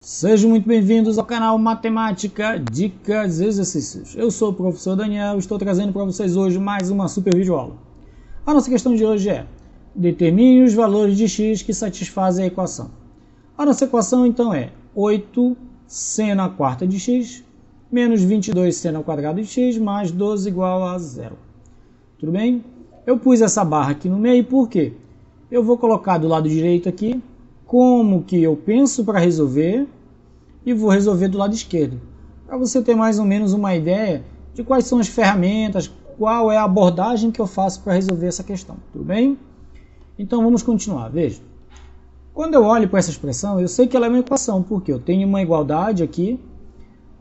Sejam muito bem-vindos ao canal Matemática, Dicas e Exercícios. Eu sou o professor Daniel e estou trazendo para vocês hoje mais uma super videoaula. A nossa questão de hoje é: determine os valores de x que satisfazem a equação. A nossa equação então é 8 seno à quarta de x menos 22 seno ao quadrado de x mais 12 igual a 0. Tudo bem? Eu pus essa barra aqui no meio porque eu vou colocar do lado direito aqui como que eu penso para resolver e vou resolver do lado esquerdo, para você ter mais ou menos uma ideia de quais são as ferramentas, qual é a abordagem que eu faço para resolver essa questão, tudo bem? Então vamos continuar, veja. Quando eu olho para essa expressão, eu sei que ela é uma equação, porque eu tenho uma igualdade aqui,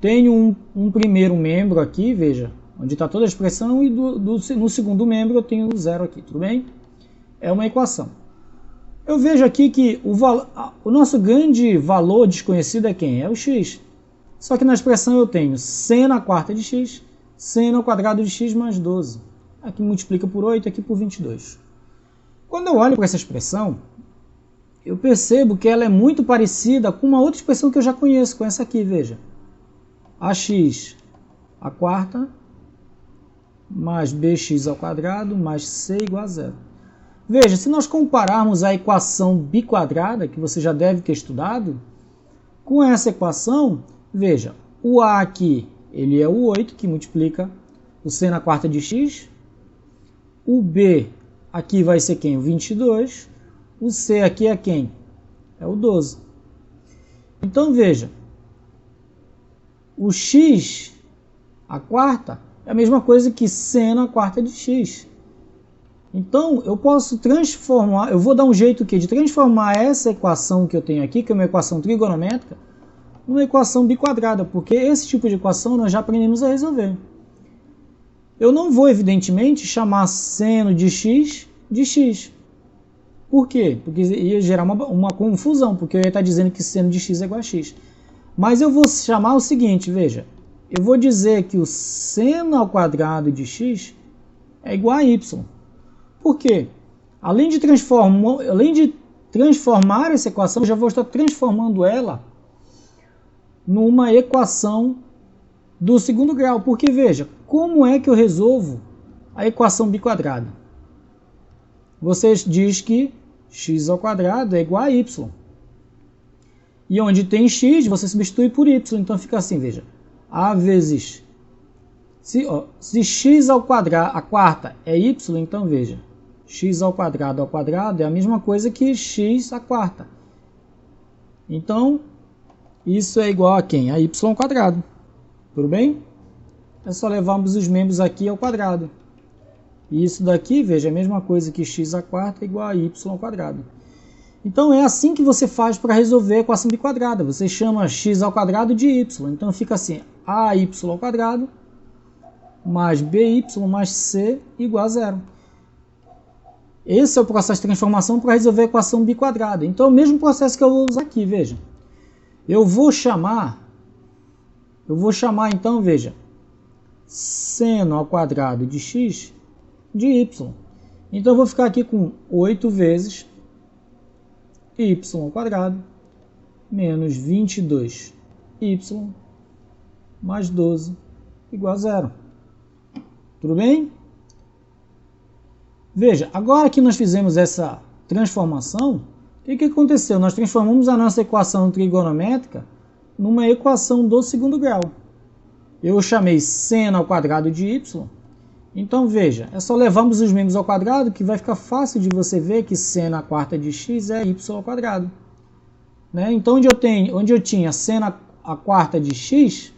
tenho um primeiro membro aqui, veja, onde está toda a expressão, e no segundo membro eu tenho 0 aqui, tudo bem? É uma equação. Eu vejo aqui que o nosso grande valor desconhecido é quem? É o x. Só que na expressão eu tenho seno à quarta de x, seno ao quadrado de x mais 12. Aqui multiplica por 8, aqui por 22. Quando eu olho para essa expressão, eu percebo que ela é muito parecida com uma outra expressão que eu já conheço, com essa aqui, veja. Ax à quarta mais bx ao quadrado mais c igual a 0. Veja, se nós compararmos a equação biquadrada, que você já deve ter estudado, com essa equação, veja, o a aqui, ele é o 8, que multiplica o c na quarta de x, o b aqui vai ser quem? O 22, o c aqui é quem? É o 12. Então, veja, o x, a quarta, é a mesma coisa que c na quarta de x. Então, eu posso transformar, eu vou dar um jeito de transformar essa equação que eu tenho aqui, que é uma equação trigonométrica, numa equação biquadrada, porque esse tipo de equação nós já aprendemos a resolver. Eu não vou, evidentemente, chamar seno de x de x. Por quê? Porque ia gerar uma confusão, porque eu ia estar dizendo que seno de x é igual a x. Mas eu vou chamar o seguinte, veja, eu vou dizer que o seno ao quadrado de x é igual a y. Por quê? Além de transformar essa equação, eu já vou estar transformando ela numa equação do segundo grau. Porque, veja, como é que eu resolvo a equação biquadrada? Você diz que x ao quadrado é igual a y. E onde tem x, você substitui por y. Então fica assim, veja. A vezes... Se x ao quadrado, a quarta é y, então veja. X ao quadrado é a mesma coisa que x à quarta. Então, isso é igual a quem? A y ao quadrado. Tudo bem? É só levarmos os membros aqui ao quadrado. E isso daqui, veja, é a mesma coisa que x à quarta é igual a y ao quadrado. Então, é assim que você faz para resolver a equação biquadrada. Você chama x ao quadrado de y. Então, fica assim, ay ao quadrado mais by mais c igual a 0. Esse é o processo de transformação para resolver a equação biquadrada. Então, é o mesmo processo que eu vou usar aqui, veja. Eu vou chamar, então, veja, seno ao quadrado de x de y. Então, eu vou ficar aqui com 8 vezes y ao quadrado menos 22y mais 12 igual a 0. Tudo bem? Veja, agora que nós fizemos essa transformação, o que aconteceu? Nós transformamos a nossa equação trigonométrica numa equação do segundo grau. Eu chamei seno ao quadrado de y. Então, veja, é só levarmos os membros ao quadrado que vai ficar fácil de você ver que seno à quarta de x é y ao quadrado. Né? Então, onde eu tinha seno à quarta de x,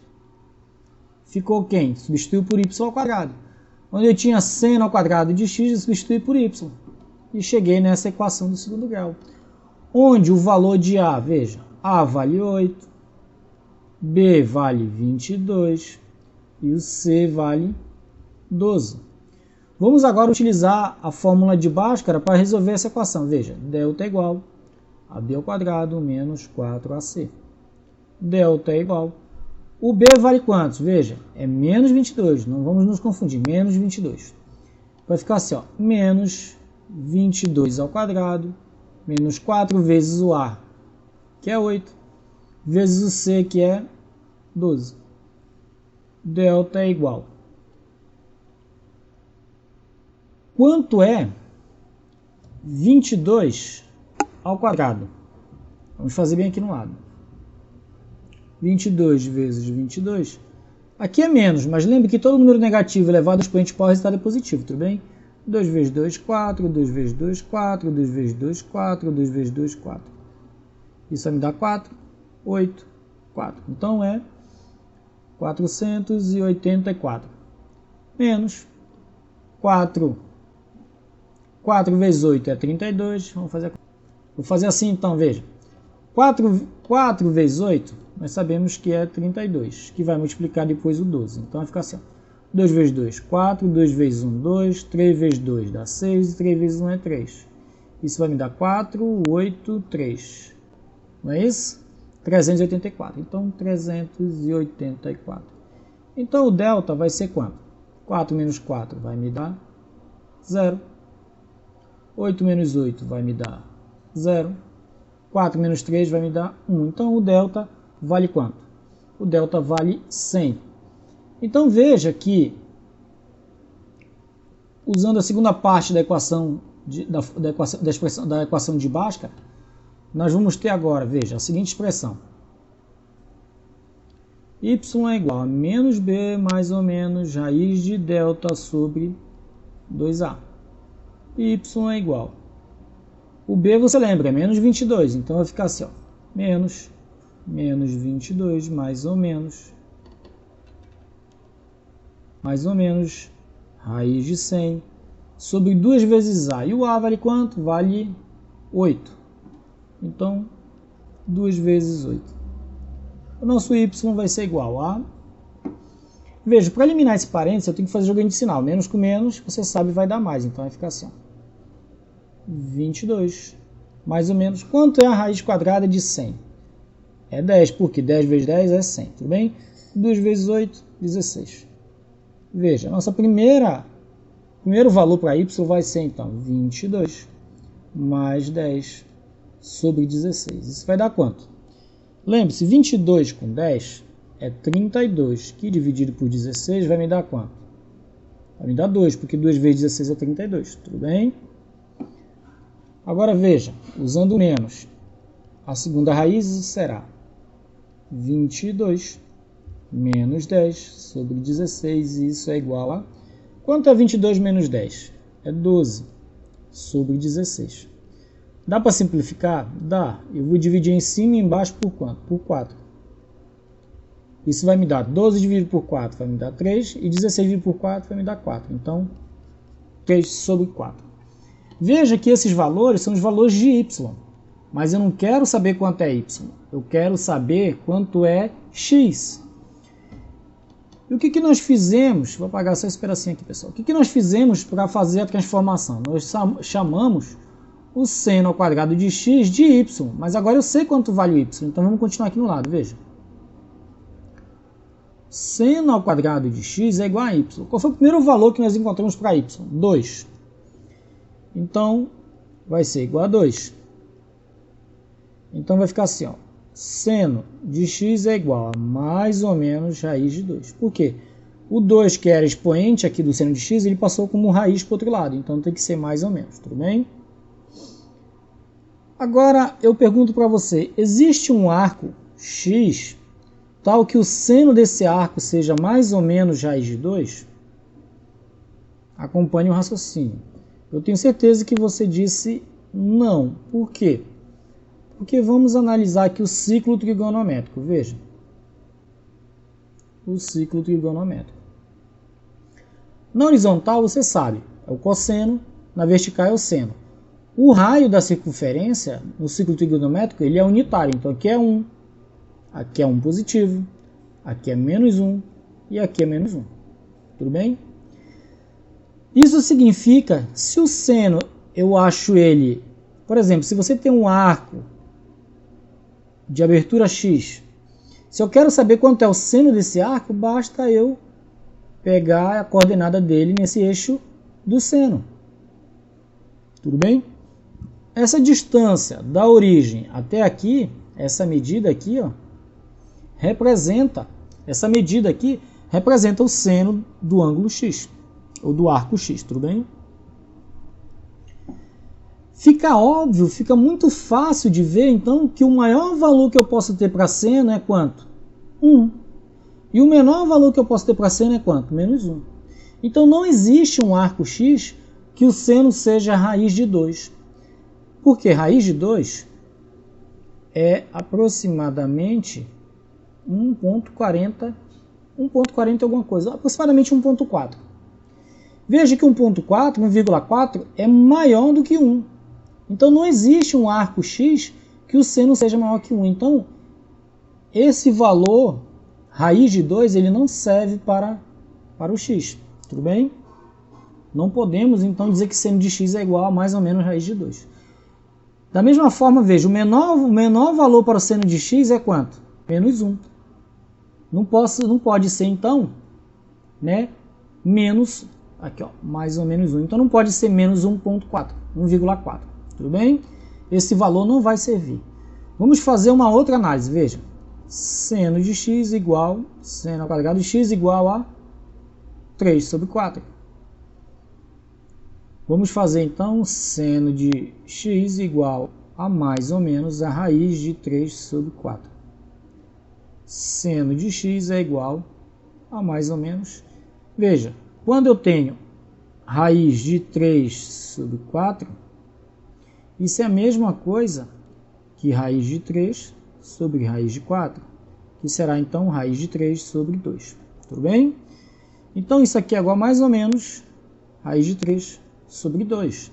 ficou quem? Substituiu por y ao quadrado. Onde eu tinha seno ao quadrado de x, eu substituí por y. E cheguei nessa equação do segundo grau. Onde o valor de a, veja, a vale 8, b vale 22 e o c vale 12. Vamos agora utilizar a fórmula de Bhaskara para resolver essa equação. Veja, delta é igual a b ao quadrado menos 4ac. Delta é igual. O b vale quantos? Veja, é menos 22, não vamos nos confundir, menos 22. Vai ficar assim, ó, menos 22 ao quadrado, menos 4 vezes o a, que é 8, vezes o C, que é 12. Delta é igual. Quanto é 22 ao quadrado? Vamos fazer bem aqui no lado. 22 vezes 22. Aqui é menos, mas lembre que todo número negativo elevado ao expoente pau resultado é positivo, tudo bem? 2 vezes 2, 4. 2 vezes 2, 4. 2 vezes 2, 4. 2 vezes 2, 4. Isso vai me dar 4, 8, 4. Então é 484. Menos 4. 4 vezes 8 é 32. Vou fazer assim então, veja. 4 vezes 8, nós sabemos que é 32, que vai multiplicar depois o 12. Então vai ficar assim, ó. 2 vezes 2, 4, 2 vezes 1, 2, 3 vezes 2 dá 6, e 3 vezes 1 é 3. Isso vai me dar 4, 8, 3. Não é isso? 384. Então, 384. Então, o delta vai ser quanto? 4 menos 4 vai me dar 0. 8 menos 8 vai me dar 0. 4 menos 3 vai me dar 1. Então, o delta vale quanto? O delta vale 100. Então, veja que, usando a segunda parte da equação da equação de Bhaskara, nós vamos ter agora, veja, a seguinte expressão. Y é igual a menos b mais ou menos raiz de delta sobre 2a. Y é igual. O b, você lembra, é menos 22. Então vai ficar assim, ó, menos 22 mais ou menos raiz de 100 sobre 2 vezes a. E o a vale quanto? Vale 8. Então, 2 vezes 8. O nosso y vai ser igual a... Veja, para eliminar esse parênteses, eu tenho que fazer joguinho de sinal. Menos com menos, você sabe, vai dar mais. Então, vai ficar assim, ó. 22. Mais ou menos. Quanto é a raiz quadrada de 100? É 10, porque 10 vezes 10 é 100. Tudo bem? 2 vezes 8, 16. Veja, nossa primeiro valor para y vai ser, então, 22 mais 10 sobre 16. Isso vai dar quanto? Lembre-se, 22 com 10 é 32, que dividido por 16 vai me dar quanto? Vai me dar 2, porque 2 vezes 16 é 32. Tudo bem? Agora veja, usando menos, a segunda raiz será 22 menos 10 sobre 16, e isso é igual a... Quanto é 22 menos 10? É 12 sobre 16. Dá para simplificar? Dá. Eu vou dividir em cima e embaixo por quanto? Por 4. Isso vai me dar 12 dividido por 4 vai me dar 3, e 16 dividido por 4 vai me dar 4. Então, 3 sobre 4. Veja que esses valores são os valores de y, mas eu não quero saber quanto é y, eu quero saber quanto é x. E o que nós fizemos? Vou apagar só esse pedacinho aqui, pessoal. O que nós fizemos para fazer a transformação? Nós chamamos o seno ao quadrado de x de y, mas agora eu sei quanto vale o y, então vamos continuar aqui no lado, veja. Seno ao quadrado de x é igual a y. Qual foi o primeiro valor que nós encontramos para y? 2. Então, vai ser igual a 2. Então vai ficar assim, ó. Seno de x é igual a mais ou menos raiz de 2. Por quê? O 2, que era expoente aqui do seno de x, ele passou como raiz para o outro lado. Então tem que ser mais ou menos, tudo bem? Agora eu pergunto para você, existe um arco x tal que o seno desse arco seja mais ou menos raiz de 2? Acompanhe o raciocínio. Eu tenho certeza que você disse não. Por quê? Porque vamos analisar aqui o ciclo trigonométrico. Veja. O ciclo trigonométrico. Na horizontal, você sabe, é o cosseno, na vertical é o seno. O raio da circunferência, no ciclo trigonométrico, ele é unitário. Então aqui é 1, aqui é 1 positivo, aqui é menos 1 e aqui é menos 1. Tudo bem? Isso significa, se o seno, eu acho ele, por exemplo, se você tem um arco de abertura x, se eu quero saber quanto é o seno desse arco, basta eu pegar a coordenada dele nesse eixo do seno. Tudo bem? Essa distância da origem até aqui, essa medida aqui, ó, representa, essa medida aqui representa o seno do ângulo x, ou do arco x, tudo bem? Fica óbvio, fica muito fácil de ver, então, que o maior valor que eu posso ter para seno é quanto? 1. E o menor valor que eu posso ter para seno é quanto? Menos 1. Então, não existe um arco x que o seno seja raiz de 2. Porque raiz de 2 é aproximadamente 1,40 alguma coisa, aproximadamente 1,4. Veja que 1,4, 1,4 é maior do que 1. Então não existe um arco x que o seno seja maior que 1. Então esse valor, raiz de 2, ele não serve para o x. Tudo bem? Não podemos então dizer que seno de x é igual a mais ou menos raiz de 2. Da mesma forma, veja, o menor valor para o seno de x é quanto? Menos 1. Não pode ser então, né, menos, aqui ó, mais ou menos 1. Então não pode ser menos 1,4, 1,4. Tudo bem? Esse valor não vai servir. Vamos fazer uma outra análise. Veja, seno de x igual, seno ao quadrado de x igual a 3 sobre 4. Vamos fazer então seno de x igual a mais ou menos a raiz de 3 sobre 4. Seno de x é igual a mais ou menos. Veja, quando eu tenho raiz de 3 sobre 4, isso é a mesma coisa que raiz de 3 sobre raiz de 4, que será então raiz de 3 sobre 2. Tudo bem? Então isso aqui é igual a mais ou menos raiz de 3 sobre 2,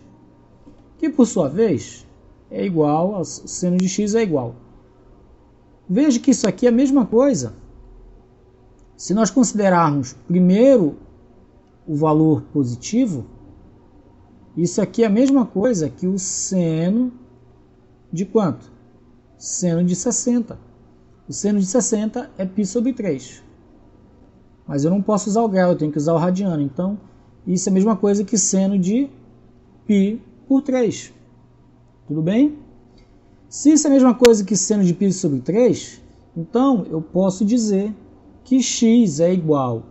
que por sua vez é igual ao seno de x é igual. Veja que isso aqui é a mesma coisa. Se nós considerarmos primeiro o valor positivo, isso aqui é a mesma coisa que o seno de quanto? Seno de 60. O seno de 60 é π sobre 3. Mas eu não posso usar o grau, eu tenho que usar o radiano. Então, isso é a mesma coisa que seno de π por 3. Tudo bem? Se isso é a mesma coisa que seno de π sobre 3, então eu posso dizer que x é igual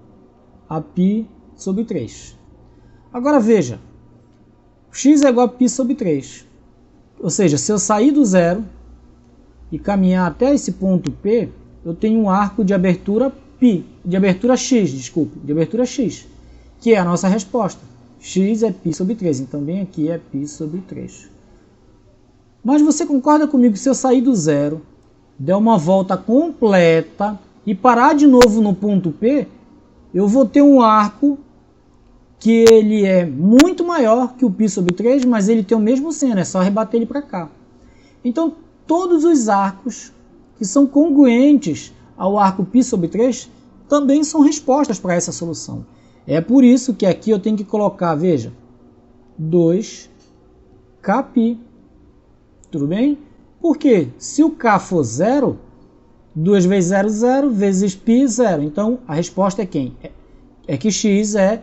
a π sobre 3. Agora veja, x é igual a π sobre 3. Ou seja, se eu sair do zero e caminhar até esse ponto P, eu tenho um arco de abertura de abertura x, que é a nossa resposta. X é π sobre 3, então bem aqui é π sobre 3. Mas você concorda comigo que se eu sair do zero, der uma volta completa e parar de novo no ponto P, eu vou ter um arco que ele é muito maior que o π sobre 3, mas ele tem o mesmo seno, é só rebater ele para cá. Então, todos os arcos que são congruentes ao arco π sobre 3 também são respostas para essa solução. É por isso que aqui eu tenho que colocar, veja, 2kπ. Tudo bem? Porque se o k for 0, 2 vezes 0, 0, vezes π, 0. Então, a resposta é quem? É que x é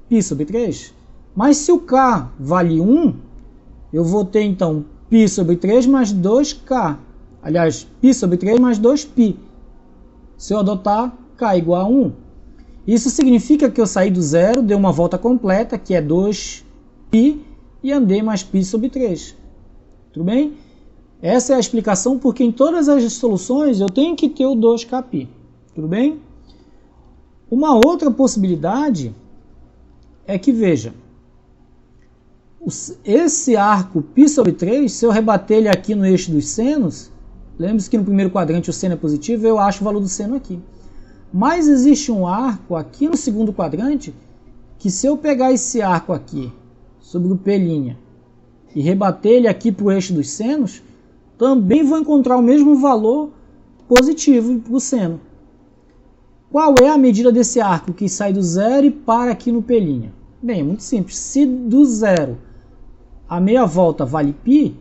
π sobre 3. Mas se o k vale 1, eu vou ter então π sobre 3 mais 2k. Aliás, π sobre 3 mais 2π. Se eu adotar k igual a 1. Isso significa que eu saí do zero, dei uma volta completa, que é 2π, e andei mais π sobre 3. Tudo bem? Essa é a explicação porque em todas as soluções eu tenho que ter o 2kπ. Tudo bem? Uma outra possibilidade é que, veja, esse arco π sobre 3, se eu rebater ele aqui no eixo dos senos, lembre-se que no primeiro quadrante o seno é positivo, eu acho o valor do seno aqui. Mas existe um arco aqui no segundo quadrante que, se eu pegar esse arco aqui sobre o P' e rebater ele aqui para o eixo dos senos, também vou encontrar o mesmo valor positivo para o seno. Qual é a medida desse arco que sai do zero e para aqui no P'? Bem, é muito simples. Se do zero a meia volta vale π,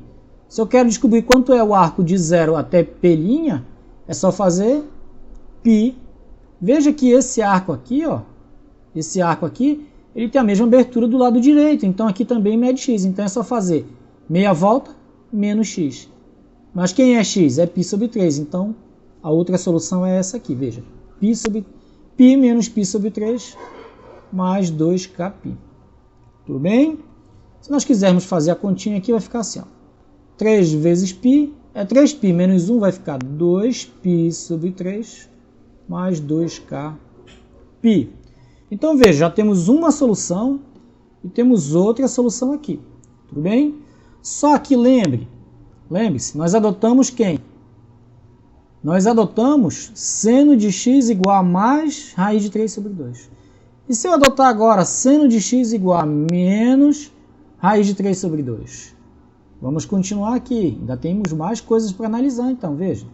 se eu quero descobrir quanto é o arco de zero até P', é só fazer π. Veja que esse arco aqui, ó, esse arco aqui, ele tem a mesma abertura do lado direito, então aqui também mede x. Então é só fazer meia volta menos x. Mas quem é x? É π sobre 3, então a outra solução é essa aqui, veja. Π menos π sobre 3 mais 2kπ. Tudo bem? Se nós quisermos fazer a continha aqui, vai ficar assim, ó. 3 vezes π é 3π menos 1, vai ficar 2π sobre 3 mais 2kπ. Então, veja, já temos uma solução e temos outra solução aqui. Tudo bem? Só que lembre-se, nós adotamos quem? Nós adotamos seno de x igual a mais raiz de 3 sobre 2. E se eu adotar agora seno de x igual a menos raiz de 3 sobre 2? Vamos continuar aqui. Ainda temos mais coisas para analisar, então, veja.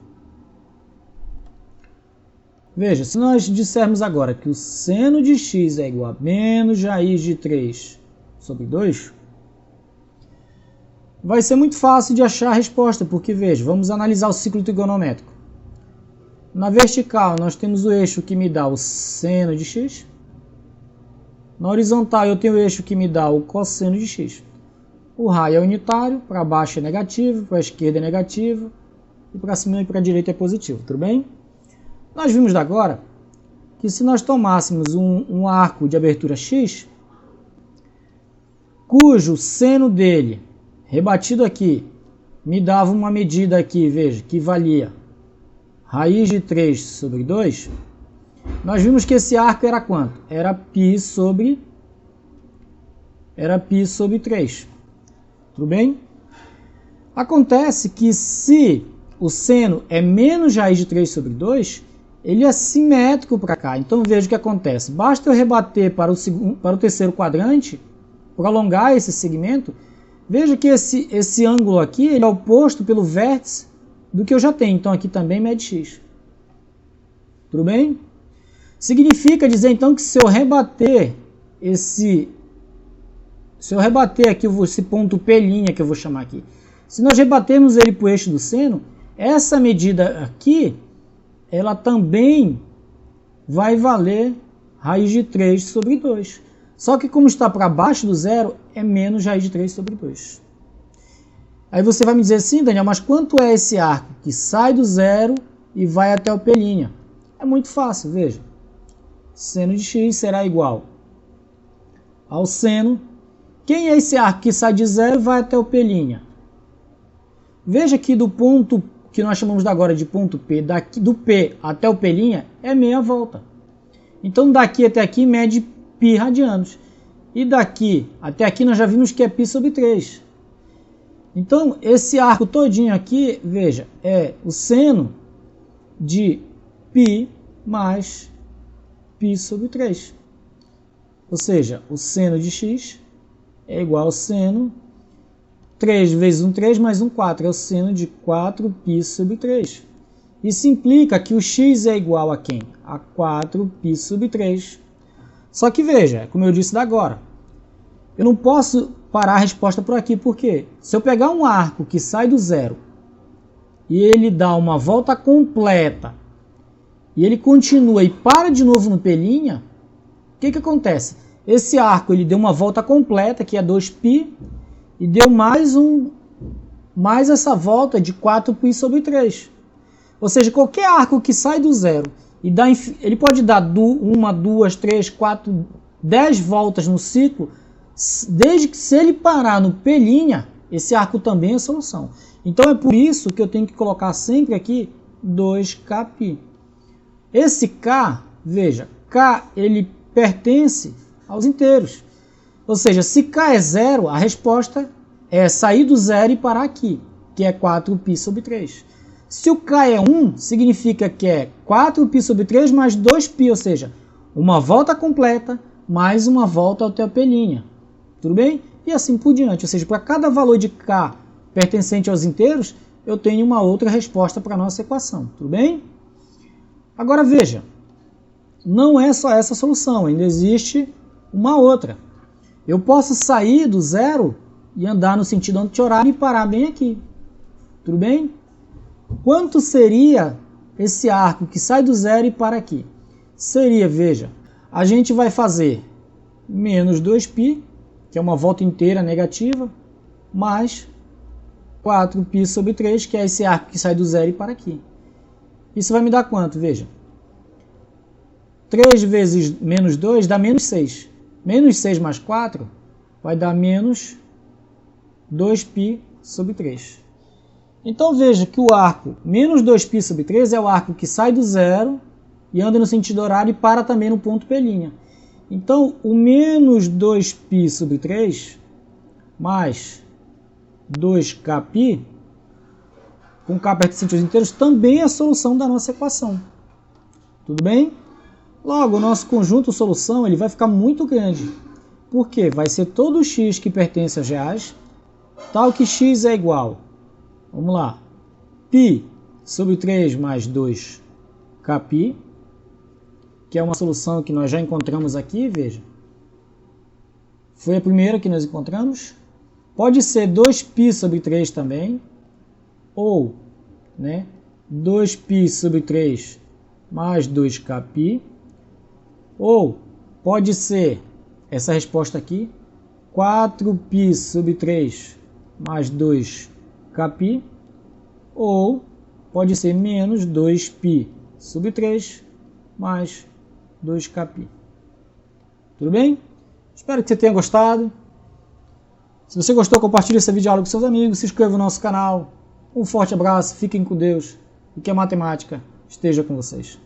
Veja, se nós dissermos agora que o seno de x é igual a menos raiz de 3 sobre 2, vai ser muito fácil de achar a resposta, porque, veja, vamos analisar o ciclo trigonométrico. Na vertical, nós temos o eixo que me dá o seno de x. Na horizontal, eu tenho o eixo que me dá o cosseno de x. O raio é unitário, para baixo é negativo, para a esquerda é negativo, e para cima e para a direita é positivo, tudo bem? Nós vimos agora que se nós tomássemos um arco de abertura x, cujo seno dele, rebatido aqui, me dava uma medida aqui, veja, que valia raiz de 3 sobre 2, nós vimos que esse arco era quanto? Era π sobre 3. Tudo bem? Acontece que se o seno é menos raiz de 3 sobre 2, ele é simétrico para cá. Então veja o que acontece. Basta eu rebater para o terceiro quadrante, prolongar esse segmento. Veja que esse ângulo aqui ele é oposto pelo vértice do que eu já tenho. Então aqui também mede x. Tudo bem? Significa dizer então que se eu rebater aqui esse ponto P' que eu vou chamar aqui, se nós rebatermos ele para o eixo do seno, essa medida aqui, ela também vai valer raiz de 3 sobre 2. Só que como está para baixo do zero, é menos raiz de 3 sobre 2. Aí você vai me dizer assim, Daniel, mas quanto é esse arco que sai do zero e vai até o P'? É muito fácil, veja. Seno de x será igual ao seno. Quem é esse arco que sai de zero e vai até o P'? Veja que do ponto que nós chamamos agora de ponto P, do P até o P' é meia volta. Então daqui até aqui mede π radianos. E daqui até aqui nós já vimos que é π sobre 3. Então esse arco todinho aqui, veja, é o seno de π mais π sobre 3. Ou seja, o seno de x é igual ao seno 3 vezes 1, 3 mais 1, 4. É o seno de 4π sobre 3. Isso implica que o x é igual a quem? A 4π sobre 3. Só que veja, como eu disse agora, eu não posso parar a resposta por aqui. Por quê? Se eu pegar um arco que sai do zero e ele dá uma volta completa e ele continua e para de novo no P', o que acontece? Esse arco ele deu uma volta completa, que é 2π, e deu mais essa volta de 4π sobre 3. Ou seja, qualquer arco que sai do zero e ele pode dar 1, 2, 3, 4, 10 voltas no ciclo, desde que se ele parar no P', esse arco também é solução. Então é por isso que eu tenho que colocar sempre aqui 2kπ. Esse k, veja, k ele pertence aos inteiros. Ou seja, se k é zero, a resposta é sair do zero e parar aqui, que é 4π sobre 3. Se o k é 1, significa que é 4π sobre 3 mais 2π, ou seja, uma volta completa mais uma volta até o P'. Tudo bem? E assim por diante. Ou seja, para cada valor de k pertencente aos inteiros, eu tenho uma outra resposta para a nossa equação. Tudo bem? Agora veja, não é só essa solução, ainda existe uma outra. Eu posso sair do zero e andar no sentido anti-horário e parar bem aqui. Tudo bem? Quanto seria esse arco que sai do zero e para aqui? Seria, veja, a gente vai fazer menos 2π, que é uma volta inteira negativa, mais 4π sobre 3, que é esse arco que sai do zero e para aqui. Isso vai me dar quanto? Veja. 3 vezes menos 2 dá menos 6. Menos 6 mais 4 vai dar menos 2π sobre 3. Então veja que o arco menos 2π sobre 3 é o arco que sai do zero e anda no sentido horário e para também no ponto P'. Então o menos 2π sobre 3 mais 2kπ, com k perto de centímetros inteiros, também é a solução da nossa equação. Tudo bem? Logo, o nosso conjunto solução ele vai ficar muito grande. Por quê? Vai ser todo o x que pertence aos reais, tal que x é igual, vamos lá, π sobre 3 mais 2kπ, que é uma solução que nós já encontramos aqui, veja. Foi a primeira que nós encontramos. Pode ser 2π sobre 3 também, ou 2π sobre 3 mais 2kπ, ou pode ser essa resposta aqui, 4π sobre 3 mais 2kπ, ou pode ser menos 2π sobre 3 mais 2kπ. Tudo bem? Espero que você tenha gostado. Se você gostou, compartilhe esse vídeo com seus amigos, se inscreva no nosso canal. Um forte abraço, fiquem com Deus e que a matemática esteja com vocês.